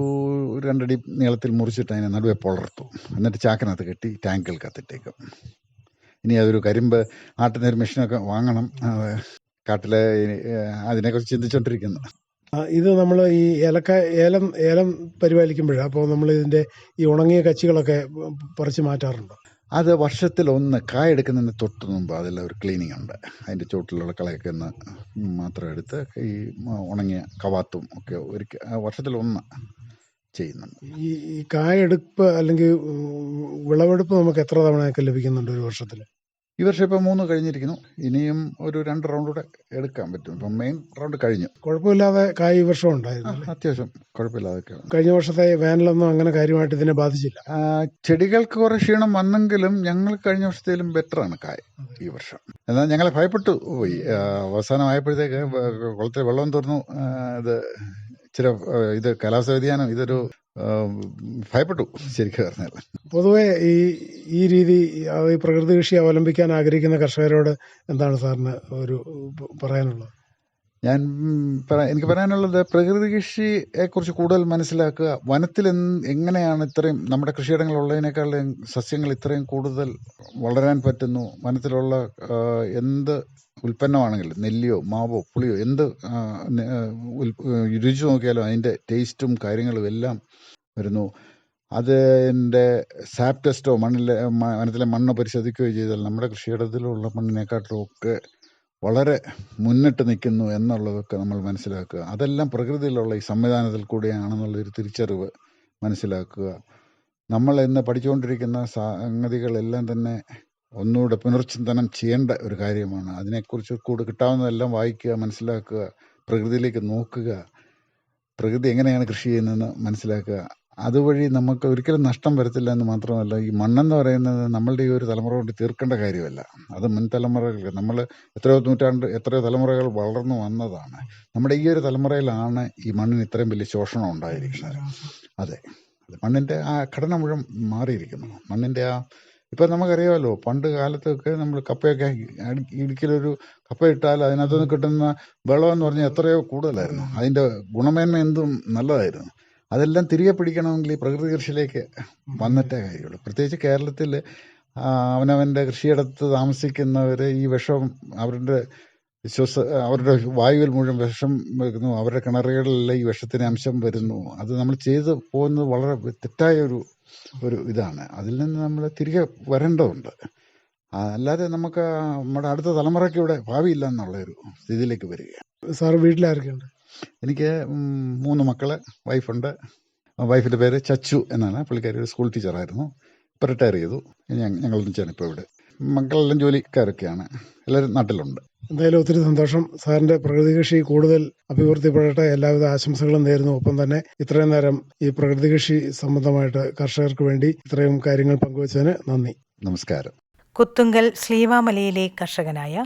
2 അടി നീളത്തിൽ മുറിച്ചിട്ട് അതിനെ നടുവെ പൊളർത്തു, എന്നിട്ട് ചാക്കിനകത്ത് കെട്ടി ടാങ്കിൽക്കകത്തിട്ടേക്കും. ഇനി അതൊരു കരിമ്പ് ആട്ടുന്നൊരു മെഷീനൊക്കെ വാങ്ങണം. കാട്ടിലെ അതിനെക്കുറിച്ച് ചിന്തിച്ചുകൊണ്ടിരിക്കുന്നു. ഇത് നമ്മൾ ഈ ഏലം പരിപാലിക്കുമ്പോഴാണ്, അപ്പോൾ നമ്മൾ ഇതിൻ്റെ ഈ ഉണങ്ങിയ കച്ചികളൊക്കെ പറിച്ച് മാറ്റാറുണ്ടോ? അത് വർഷത്തിലൊന്ന് കായ എടുക്കുന്നതിന് തൊട്ട് മുമ്പ് അതിൽ ഒരു ക്ലീനിങ് ഉണ്ട്. അതിൻ്റെ ചുവട്ടിലുള്ള കളയൊക്കെ ഒന്ന് മാത്രം എടുത്ത് ഈ ഉണങ്ങിയ കവാത്തും ഒക്കെ വർഷത്തിലൊന്ന് ചെയ്യുന്നുണ്ട്. ഈ കായെടുപ്പ് അല്ലെങ്കിൽ വിളവെടുപ്പ് നമുക്ക് എത്ര തവണയൊക്കെ ലഭിക്കുന്നുണ്ട് ഒരു വർഷത്തിൽ? ഈ വർഷം ഇപ്പം 3 കഴിഞ്ഞിരിക്കുന്നു. ഇനിയും ഒരു 2 റൗണ്ട് കൂടെ എടുക്കാൻ പറ്റും. ഇപ്പം മെയിൻ റൗണ്ട് കഴിഞ്ഞു. കുഴപ്പമില്ലാതെ കായ് ഈ വർഷം ഉണ്ടായിരുന്നു. അത്യാവശ്യം കുഴപ്പമില്ലാതൊക്കെ. കഴിഞ്ഞ വർഷത്തെ വേനലൊന്നും അങ്ങനെ കാര്യമായിട്ട് ഇതിനെ ബാധിച്ചില്ല. ചെടികൾക്ക് കുറെ ക്ഷീണം വന്നെങ്കിലും ഞങ്ങൾ കഴിഞ്ഞ വർഷത്തേലും ബെറ്ററാണ് കായ് ഈ വർഷം. എന്നാൽ ഞങ്ങളെ ഭയപ്പെട്ടു പോയി. അവസാനമായപ്പോഴത്തേക്ക് കുളത്തിൽ വെള്ളം തുറന്നു. ഇത് കാലാവസ്ഥ വ്യതിയാനം ഇതൊരു ഭയപ്പെട്ടു ശരിക്കും പറഞ്ഞാൽ. പൊതുവെ ഈ രീതി ഈ പ്രകൃതി കൃഷി അവലംബിക്കാൻ ആഗ്രഹിക്കുന്ന കർഷകരോട് എന്താണ് സാറിന് ഒരു പറയാനുള്ളത്? എനിക്ക് പറയാനുള്ളത്, പ്രകൃതി കൃഷിയെക്കുറിച്ച് കൂടുതൽ മനസ്സിലാക്കുക. വനത്തിൽ എങ്ങനെയാണ് ഇത്രയും നമ്മുടെ കൃഷിയിടങ്ങളുള്ളതിനേക്കാളും സസ്യങ്ങൾ ഇത്രയും കൂടുതൽ വളരാൻ പറ്റുന്നു? വനത്തിലുള്ള എന്ത് ഉൽപ്പന്നമാണെങ്കിലും, നെല്ലിയോ മാവോ പുളിയോ എന്ത് രുചി നോക്കിയാലും അതിൻ്റെ ടേസ്റ്റും കാര്യങ്ങളും എല്ലാം വരുന്നു. അതിൻ്റെ സാപ്പ് ടെസ്റ്റോ വനത്തിലെ മണ്ണ് പരിശോധിക്കുകയോ ചെയ്താൽ നമ്മുടെ കൃഷിയിടത്തിലുള്ള മണ്ണിനെക്കാട്ടിലും ഒക്കെ വളരെ മുന്നിട്ട് നിൽക്കുന്നു എന്നുള്ളതൊക്കെ നമ്മൾ മനസ്സിലാക്കുക. അതെല്ലാം പ്രകൃതിയിലുള്ള ഈ സംവിധാനത്തിൽ കൂടിയാണെന്നുള്ളൊരു തിരിച്ചറിവ് മനസ്സിലാക്കുക. നമ്മൾ ഇന്ന് പഠിച്ചുകൊണ്ടിരിക്കുന്ന സംഗതികളെല്ലാം തന്നെ ഒന്നുകൂടെ പുനർചിന്തനം ചെയ്യേണ്ട ഒരു കാര്യമാണ്. അതിനെക്കുറിച്ച് കിട്ടാവുന്നതെല്ലാം വായിക്കുക, മനസ്സിലാക്കുക, പ്രകൃതിയിലേക്ക് നോക്കുക, പ്രകൃതി എങ്ങനെയാണ് കൃഷി ചെയ്യുന്നതെന്ന് മനസ്സിലാക്കുക. അതുവഴി നമുക്ക് ഒരിക്കലും നഷ്ടം വരത്തില്ല എന്ന് മാത്രമല്ല, ഈ മണ്ണെന്ന് പറയുന്നത് നമ്മളുടെ ഈ ഒരു തലമുറ കൊണ്ട് തീർക്കേണ്ട കാര്യമല്ല. അത് മുൻ തലമുറകൾക്ക്, നമ്മൾ എത്രയോ തലമുറകൾ വളർന്നു വന്നതാണ്. നമ്മുടെ ഈ ഒരു തലമുറയിലാണ് ഈ മണ്ണിന് ഇത്രയും വലിയ ശോഷണം ഉണ്ടായിരിക്കുന്നത്. അതെ, മണ്ണിൻ്റെ ആ ഘടന മുഴുവൻ മാറിയിരിക്കുന്നു. മണ്ണിൻ്റെ ഇപ്പം നമുക്കറിയാമല്ലോ, പണ്ട് കാലത്തൊക്കെ നമ്മൾ കപ്പയൊക്കെ ഇടുക്കിലൊരു കപ്പ ഇട്ടാൽ അതിനകത്തുനിന്ന് കിട്ടുന്ന വെള്ളം എന്ന് പറഞ്ഞാൽ എത്രയോ കൂടുതലായിരുന്നു. അതിൻ്റെ ഗുണമേന്മ എന്തും നല്ലതായിരുന്നു. അതെല്ലാം തിരികെ പിടിക്കണമെങ്കിൽ ഈ പ്രകൃതി കൃഷിയിലേക്ക് വന്നിട്ടേ കാര്യമുള്ളൂ. പ്രത്യേകിച്ച് കേരളത്തിൽ അവനവൻ്റെ കൃഷിയിടത്ത് താമസിക്കുന്നവർ ഈ വിഷം അവരുടെ വായുവിൽ മുഴുവൻ വിഷം വരുന്നു. അവരുടെ കിണറുകളിലെല്ലാം ഈ വിഷത്തിന് അംശം വരുന്നു. അത് നമ്മൾ ചെയ്തു പോകുന്നത് വളരെ തെറ്റായ ഒരു ഇതാണ്. അതിൽ നിന്ന് നമ്മൾ തിരികെ വരേണ്ടതുണ്ട്. അല്ലാതെ നമുക്ക് നമ്മുടെ അടുത്ത തലമുറയ്ക്ക് ഇവിടെ ഭാവിയില്ല എന്നുള്ളൊരു സ്ഥിതിയിലേക്ക് വരികയാണ്. സാറ് വീട്ടിലാർക്കുണ്ട്? എനിക്ക് 3 മക്കള്, വൈഫുണ്ട്. വൈഫിൻ്റെ പേര് ചച്ചു എന്നാണ്. പുള്ളിക്കാരി ഒരു സ്കൂൾ ടീച്ചറായിരുന്നു. ഇപ്പോൾ റിട്ടയർ ചെയ്തു. ഞങ്ങൾ ഒന്നിച്ചാണ് ഇപ്പോൾ ഇവിടെ. മക്കളെല്ലാം ജോലിക്കാരൊക്കെയാണ്. എല്ലാവരും നാട്ടിലുണ്ട്. എന്തായാലും ഒത്തിരി സന്തോഷം. സാറിൻ്റെ പ്രകൃതി കൃഷി കൂടുതൽ അഭിവൃദ്ധിപ്പെടട്ടെ. എല്ലാവിധ ആശംസകളും നേരുന്നു. ഒപ്പം തന്നെ ഇത്രയും നേരം ഈ പ്രകൃതി കൃഷി സംബന്ധമായിട്ട് കർഷകർക്ക് വേണ്ടി ഇത്രയും കാര്യങ്ങൾ പങ്കുവച്ചതിന് നന്ദി. നമസ്കാരം. കുത്തുങ്കൽ സ്ലീവാമലയിലെ കർഷകനായ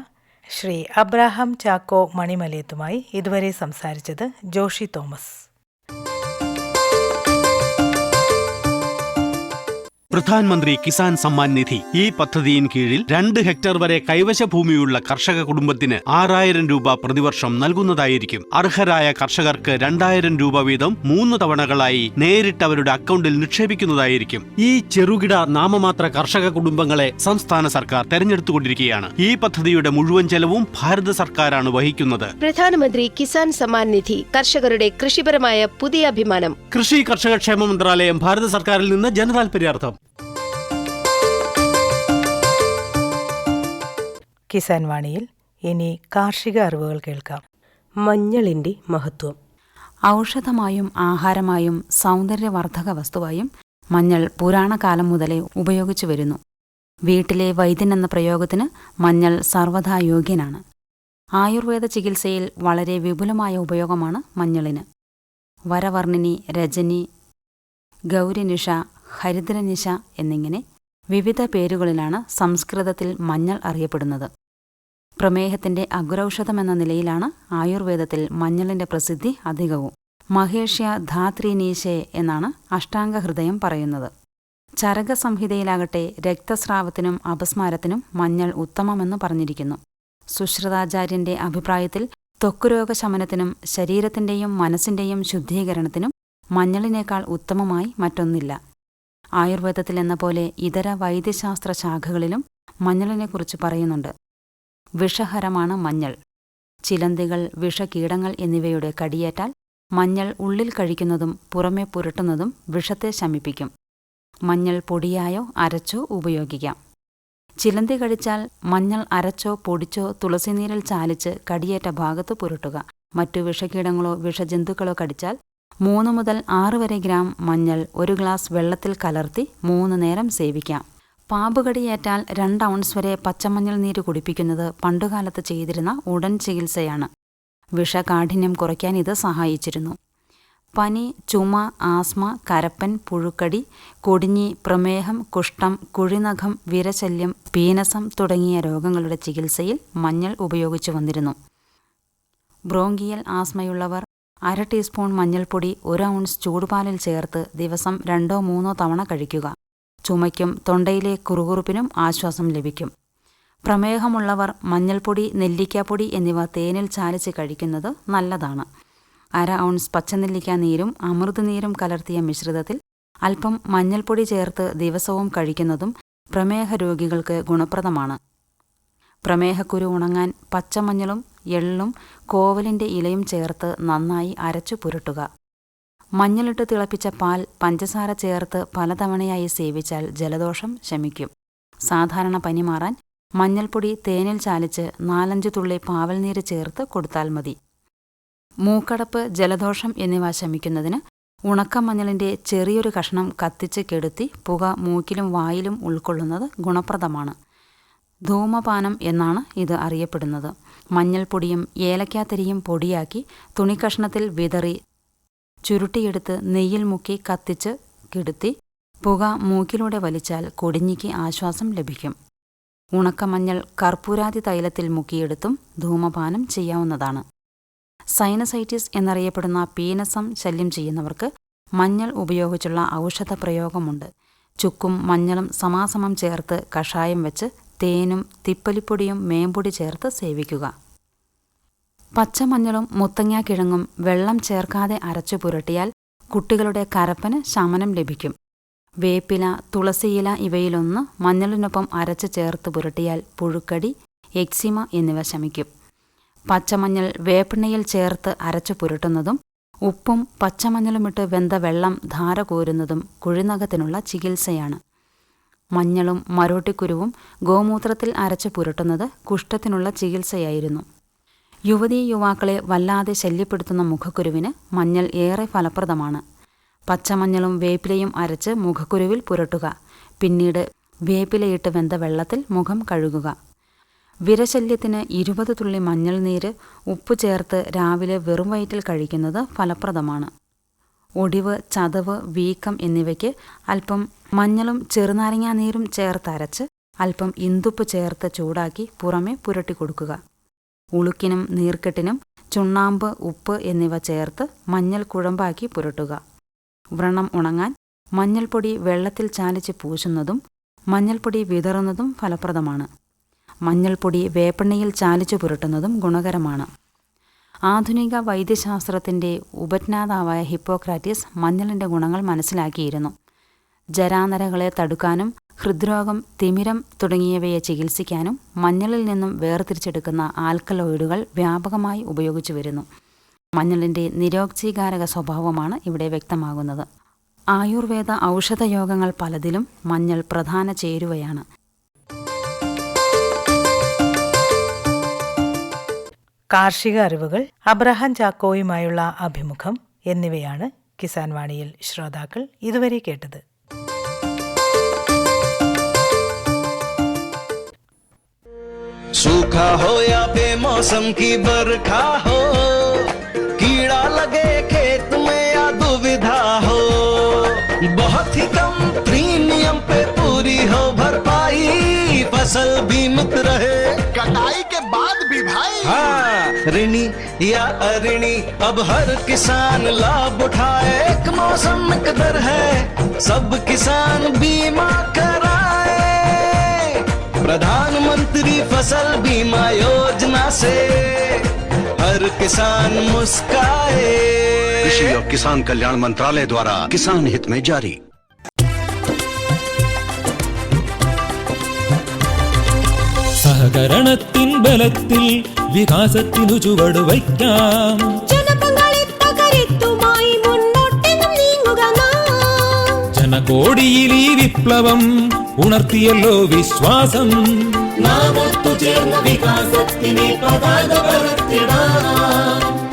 ശ്രീ അബ്രാഹാം ചാക്കോ മണിമലയത്തുമായി ഇതുവരെ സംസാരിച്ചത് ജോഷി തോമസ്. പ്രധാനമന്ത്രി കിസാൻ സമ്മാൻ നിധി ഈ പദ്ധതിയിൻ കീഴിൽ 2 ഹെക്ടർ വരെ കൈവശ ഭൂമിയുള്ള കർഷക കുടുംബത്തിന് 6000 രൂപ പ്രതിവർഷം നൽകുന്നതായിരിക്കും. അർഹരായ കർഷകർക്ക് 2000 രൂപ വീതം 3 തവണകളായി നേരിട്ട് അവരുടെ അക്കൗണ്ടിൽ നിക്ഷേപിക്കുന്നതായിരിക്കും. ഈ ചെറുകിട നാമമാത്ര കർഷക കുടുംബങ്ങളെ സംസ്ഥാന സർക്കാർ തെരഞ്ഞെടുത്തുകൊണ്ടിരിക്കുകയാണ്. ഈ പദ്ധതിയുടെ മുഴുവൻ ചെലവും ഭാരത സർക്കാരാണ് വഹിക്കുന്നത്. പ്രധാനമന്ത്രി കിസാൻ സമ്മാൻ നിധി കർഷകരുടെ കൃഷിപരമായ പുതിയ അഭിമാനം. കൃഷി കർഷക ക്ഷേമ മന്ത്രാലയം, ഭാരത സർക്കാരിൽ നിന്ന് ജനതാൽപര്യാർത്ഥം. കിസാൻ വാണിയിൽ ഇനി കാർഷിക അറിവുകൾ കേൾക്കാം. മഞ്ഞളിന്റെ മഹത്വം. ഔഷധമായും ആഹാരമായും സൗന്ദര്യവർദ്ധക വസ്തുവായും മഞ്ഞൾ പുരാണകാലം മുതലേ ഉപയോഗിച്ചു വരുന്നു. വീട്ടിലെ വൈദ്യൻ എന്ന പ്രയോഗത്തിന് മഞ്ഞൾ സർവ്വഥാ യോഗ്യനാണ്. ആയുർവേദ ചികിത്സയിൽ വളരെ വിപുലമായ ഉപയോഗമാണ് മഞ്ഞളിന്. വരവർണിനി, രജനി, ഗൗരിനിഷ, ഹരിദ്രനിഷ എന്നിങ്ങനെ വിവിധ പേരുകളിലാണ് സംസ്കൃതത്തിൽ മഞ്ഞൾ അറിയപ്പെടുന്നത്. പ്രമേഹത്തിന്റെ അഗ്രൌഷധമെന്ന നിലയിലാണ് ആയുർവേദത്തിൽ മഞ്ഞളിന്റെ പ്രസിദ്ധി അധികവും. മഹേഷ്യ ധാത്രീനീശേ എന്നാണ് അഷ്ടാംഗഹൃദയം പറയുന്നത്. ചരകസംഹിതയിലാകട്ടെ രക്തസ്രാവത്തിനും അപസ്മാരത്തിനും മഞ്ഞൾ ഉത്തമമെന്ന് പറഞ്ഞിരിക്കുന്നു. സുശ്രുതാചാര്യന്റെ അഭിപ്രായത്തിൽ ത്വക്കുരോഗ ശമനത്തിനും ശരീരത്തിന്റെയും മനസ്സിന്റെയും ശുദ്ധീകരണത്തിനും മഞ്ഞളിനേക്കാൾ ഉത്തമമായി മറ്റൊന്നില്ല. ആയുർവേദത്തിലെന്ന പോലെ ഇതര വൈദ്യശാസ്ത്ര ശാഖകളിലും മഞ്ഞളിനെക്കുറിച്ച് പറയുന്നുണ്ട്. വിഷഹരമാണ് മഞ്ഞൾ. ചിലന്തികൾ, വിഷകീടങ്ങൾ എന്നിവയുടെ കടിയേറ്റാൽ മഞ്ഞൾ ഉള്ളിൽ കഴിക്കുന്നതും പുറമെ പുരട്ടുന്നതും വിഷത്തെ ശമിപ്പിക്കും. മഞ്ഞൾ പൊടിയായോ അരച്ചോ ഉപയോഗിക്കാം. ചിലന്തി കടിച്ചാൽ മഞ്ഞൾ അരച്ചോ പൊടിച്ചോ തുളസിനീരിൽ ചാലിച്ച് കടിയേറ്റ ഭാഗത്ത് പുരട്ടുക. മറ്റു വിഷകീടങ്ങളോ വിഷജന്തുക്കളോ കടിച്ചാൽ 3 മുതൽ 6 വരെ ഗ്രാം മഞ്ഞൾ 1 ഗ്ലാസ് വെള്ളത്തിൽ കലർത്തി 3 നേരം സേവിക്കാം. പാമ്പുകടിയേറ്റാൽ 2 ഔൺസ് വരെ പച്ചമഞ്ഞൾ നീര് കുടിപ്പിക്കുന്നത് പണ്ടുകാലത്ത് ചെയ്തിരുന്ന ഉടൻ ചികിത്സയാണ്. വിഷകാഠിന്യം കുറയ്ക്കാൻ ഇത് സഹായിച്ചിരുന്നു. പനി, ചുമ, ആസ്മ, കരപ്പൻ, പുഴുക്കടി, കൊടിഞ്ഞി, പ്രമേഹം, കുഷ്ഠം, കുഴിനഖം, വിരശല്യം, പീനസം തുടങ്ങിയ രോഗങ്ങളുടെ ചികിത്സയിൽ മഞ്ഞൾ ഉപയോഗിച്ചു വന്നിരുന്നു. ബ്രോങ്കിയൽ ആസ്മയുള്ളവർ 1/2 ടീസ്പൂൺ മഞ്ഞൾപ്പൊടി 1 ഔൺസ് ചൂടുപാലിൽ ചേർത്ത് ദിവസം 2-3 തവണ കഴിക്കുക. ചുമയ്ക്കും തൊണ്ടയിലെ കുറുകുറുപ്പിനും ആശ്വാസം ലഭിക്കും. പ്രമേഹമുള്ളവർ മഞ്ഞൾപ്പൊടി, നെല്ലിക്കാപ്പൊടി എന്നിവ തേനിൽ ചാലിച്ച് കഴിക്കുന്നത് നല്ലതാണ്. 1/2 ഔൺസ് പച്ചനെല്ലിക്ക നീരും അമൃതനീരും കലർത്തിയ മിശ്രിതത്തിൽ അല്പം മഞ്ഞൾപ്പൊടി ചേർത്ത് ദിവസവും കഴിക്കുന്നതും പ്രമേഹ രോഗികൾക്ക് ഗുണപ്രദമാണ്. പ്രമേഹക്കുരു ഉണങ്ങാൻ പച്ചമഞ്ഞളും എള്ളും കോവലിന്റെ ഇലയും ചേർത്ത് നന്നായി അരച്ചു പുരട്ടുക. മഞ്ഞളിട്ട് തിളപ്പിച്ച പാൽ പഞ്ചസാര ചേർത്ത് പലതവണയായി സേവിച്ചാൽ ജലദോഷം ശമിക്കും. സാധാരണ പനി മാറാൻ മഞ്ഞൾപ്പൊടി തേനിൽ ചാലിച്ച് 4-5 തുള്ളി പാവൽനീര് ചേർത്ത് കൊടുത്താൽ മതി. മൂക്കടപ്പ്, ജലദോഷം എന്നിവ ശമിക്കുന്നതിന് ഉണക്കമഞ്ഞളിന്റെ ചെറിയൊരു കഷ്ണം കത്തിച്ച് കെടുത്തി പുക മൂക്കിലും വായിലും ഉൾക്കൊള്ളുന്നത് ഗുണപ്രദമാണ്. ധൂമപാനം എന്നാണ് ഇത് അറിയപ്പെടുന്നത്. മഞ്ഞൾപ്പൊടിയും ഏലക്കാത്തരിയും പൊടിയാക്കി തുണിക്കഷ്ണത്തിൽ വിതറി ചുരുട്ടിയെടുത്ത് നെയ്യിൽ മുക്കി കത്തിച്ച് കെടുത്തി പുക മൂക്കിലൂടെ വലിച്ചാൽ കൊടിഞ്ഞിക്ക് ആശ്വാസം ലഭിക്കും. ഉണക്കമഞ്ഞൾ കർപ്പൂരാതി തൈലത്തിൽ മുക്കിയെടുത്തും ധൂമപാനം ചെയ്യാവുന്നതാണ്. സൈനസൈറ്റിസ് എന്നറിയപ്പെടുന്ന പീനസം ശല്യം ചെയ്യുന്നവർക്ക് മഞ്ഞൾ ഉപയോഗിച്ചുള്ള ഔഷധ പ്രയോഗമുണ്ട്. ചുക്കും മഞ്ഞളും സമാസമം ചേർത്ത് കഷായം വെച്ച് തേനും തിപ്പലിപ്പൊടിയും മേമ്പൊടി ചേർത്ത് സേവിക്കുക. പച്ചമഞ്ഞളും മുത്തങ്ങാക്കിഴങ്ങും വെള്ളം ചേർക്കാതെ അരച്ചു പുരട്ടിയാൽ കുട്ടികളുടെ കരപ്പന് ശമനം ലഭിക്കും. വേപ്പില, തുളസിയില ഇവയിലൊന്ന് മഞ്ഞളിനൊപ്പം അരച്ച് ചേർത്ത് പുരട്ടിയാൽ പുഴുക്കടി, എക്സിമ എന്നിവ ശമിക്കും. പച്ചമഞ്ഞൾ വേപ്പെണ്ണയിൽ ചേർത്ത് അരച്ചു പുരട്ടുന്നതും ഉപ്പും പച്ചമഞ്ഞളുമിട്ട് വെന്ത വെള്ളം ധാര കോരുന്നതും കുഴിനഖത്തിനുള്ള ചികിത്സയാണ്. മഞ്ഞളും മരോട്ടിക്കുരുവും ഗോമൂത്രത്തിൽ അരച്ചു പുരട്ടുന്നത് കുഷ്ഠത്തിനുള്ള ചികിത്സയായിരുന്നു. യുവതീ യുവാക്കളെ വല്ലാതെ ശല്യപ്പെടുത്തുന്ന മുഖക്കുരുവിന് മഞ്ഞൾ ഏറെ ഫലപ്രദമാണ്. പച്ചമഞ്ഞളും വേപ്പിലയും അരച്ച് മുഖക്കുരുവിൽ പുരട്ടുക. പിന്നീട് വേപ്പിലയിട്ട് വെന്ത വെള്ളത്തിൽ മുഖം കഴുകുക. വിരശല്യത്തിന് 20 തുള്ളി മഞ്ഞൾ നീര് ഉപ്പ് ചേർത്ത് രാവിലെ വെറും വയറ്റിൽ കഴിക്കുന്നത് ഫലപ്രദമാണ്. ഒടിവ്, ചതവ്, വീക്കം എന്നിവയ്ക്ക് അല്പം മഞ്ഞളും ചെറുനാരങ്ങാ നീരും ചേർത്തരച്ച് അല്പം ഇന്ദുപ്പ് ചേർത്ത് ചൂടാക്കി പുറമെ പുരട്ടിക്കൊടുക്കുക. ഉളുക്കിനും നീർക്കെട്ടിനും ചുണ്ണാമ്പ്, ഉപ്പ് എന്നിവ ചേർത്ത് മഞ്ഞൾ കുഴമ്പാക്കി പുരട്ടുക. വ്രണം ഉണങ്ങാൻ മഞ്ഞൾപ്പൊടി വെള്ളത്തിൽ ചാലിച്ച് പൂശുന്നതും മഞ്ഞൾപ്പൊടി വിതറുന്നതും ഫലപ്രദമാണ്. മഞ്ഞൾപ്പൊടി വേപ്പെണ്ണയിൽ ചാലിച്ചു പുരട്ടുന്നതും ഗുണകരമാണ്. ആധുനിക വൈദ്യശാസ്ത്രത്തിൻ്റെ ഉപജ്ഞാതാവായ ഹിപ്പോക്രാറ്റീസ് മഞ്ഞളിൻ്റെ ഗുണങ്ങൾ മനസ്സിലാക്കിയിരുന്നു. ജരാനരകളെ തടുക്കാനും ഹൃദ്രോഗം, തിമിരം തുടങ്ങിയവയെ ചികിത്സിക്കാനും മഞ്ഞളിൽ നിന്നും വേർതിരിച്ചെടുക്കുന്ന ആൽക്കലോയിഡുകൾ വ്യാപകമായി ഉപയോഗിച്ചു വരുന്നു. മഞ്ഞളിൻ്റെ നിരോക്സീകാരക സ്വഭാവമാണ് ഇവിടെ വ്യക്തമാകുന്നത്. ആയുർവേദ ഔഷധയോഗങ്ങൾ പലതിലും മഞ്ഞൾ പ്രധാന ചേരുവയാണ്. കാർഷിക അറിവുകൾ, അബ്രഹാം ചാക്കോയുമായുള്ള അഭിമുഖം എന്നിവയാണ് കിസാൻ വാണിയിൽ ശ്രോതാക്കൾ ഇതുവരെ കേട്ടത്. सूखा हो या बेमौसम की बरखा हो, कीड़ा लगे खेत में या दुविधा हो, बहुत ही कम प्रीमियम पे पूरी हो भरपाई, फसल बीमित रहे कटाई के बाद भी भाई। हाँ, ऋणी या अऋणी अब हर किसान लाभ उठाए, एक मौसम एक दर है, सब किसान बीमा कराए। प्रधानमंत्री फसल बीमा योजना से हर किसान मुस्काए। कृषि और किसान कल्याण मंत्रालय द्वारा किसान हित में जारी। സഹകരണത്തിൻ ബലത്തിൽ വികാസത്തിനു ചുവടുവയ്ക്കാം. ജനപങ്കാളിത്തകരുത്തുമായി മുന്നോട്ടെന്നും നീങ്ങുക നാം. ജനകോടിയിൽ ഈ വിപ്ലവം ഉണർത്തിയല്ലോ വിശ്വാസം. നാം ഒത്തുചേർന്ന വികാസത്തിനെ പതാക പറത്തിടാം.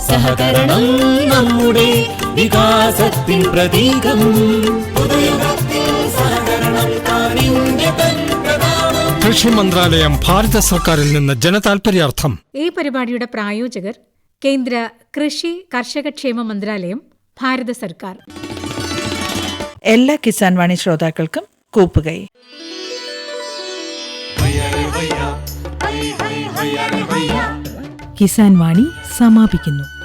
സഹകരണം നമ്മുടെ വികാസത്തിൻ പ്രതീകം. പുതുയുഗത്തിൽ സഹകരണം താനിന്റെ തൻപ്രധാനം. കൃഷി മന്ത്രാലയം ഭാരത സർക്കാരിൽ നിന്ന് ജനതാൽപര്യാർത്ഥം. ഈ പരിപാടിയുടെ പ്രായോജകർ കേന്ദ്ര കൃഷി കർഷകക്ഷേമ മന്ത്രാലയം, ഭാരത സർക്കാർ. എല്ലാ കിസാൻ വാണി ശ്രോതാക്കൾക്കും കൂപ്പുകൈ. കിസാൻ വാണി സമാപിക്കുന്നു.